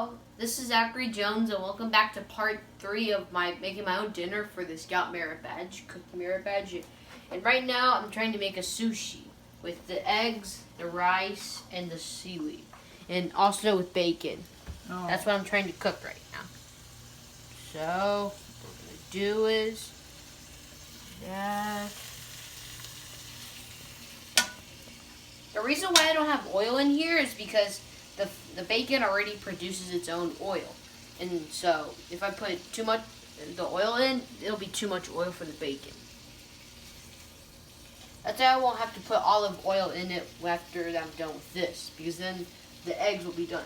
Hello, this is Zachary Jones, and welcome back to part 3 of my making my own dinner for the Scout Merit Badge, Cookie Merit Badge. And right now, I'm trying to make a sushi with the eggs, the rice, and the seaweed, and also with bacon. Oh. That's what I'm trying to cook right now. So, what we're gonna do is that. The reason why I don't have oil in here is because the bacon already produces its own oil. And so if I put too much the oil in, it'll be too much oil for the bacon. That's why I won't have to put olive oil in it after I'm done with this, because then the eggs will be done.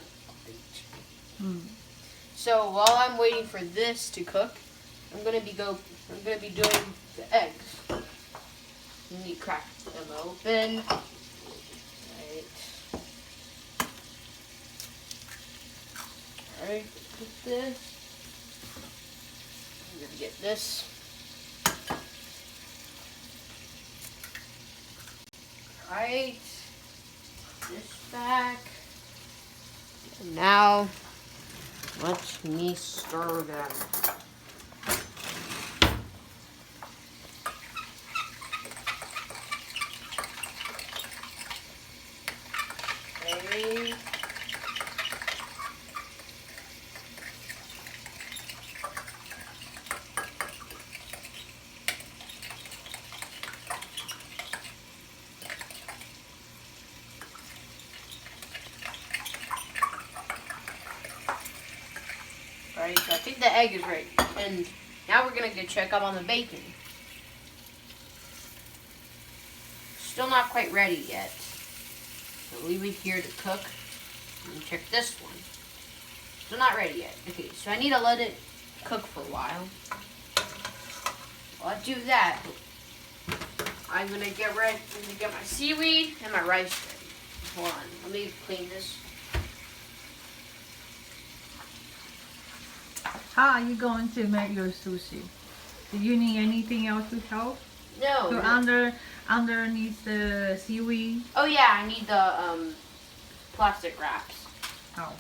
So while I'm waiting for this to cook, I'm gonna be doing the eggs. Let me crack them open. Alright, put this. I'm gonna get this. Alright, this back. And now, let me stir them. Okay. Right, so I think the egg is ready. And now we're gonna go check up on the bacon. Still not quite ready yet. So leave it here to cook. And check this one. Still not ready yet. Okay, so I need to let it cook for a while. While I do that, I'm gonna get ready to get my seaweed and my rice ready. Hold on, let me clean this. How are you going to make your sushi? Do you need anything else to help? No. So no. underneath the seaweed? Oh yeah, I need the plastic wraps. Oh.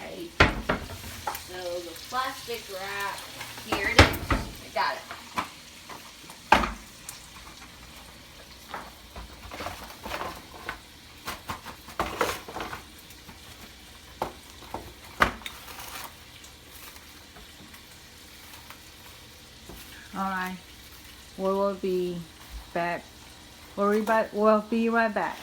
Right. So the plastic wrap, here it is. I got it. Alright. We will be back. We'll be right back.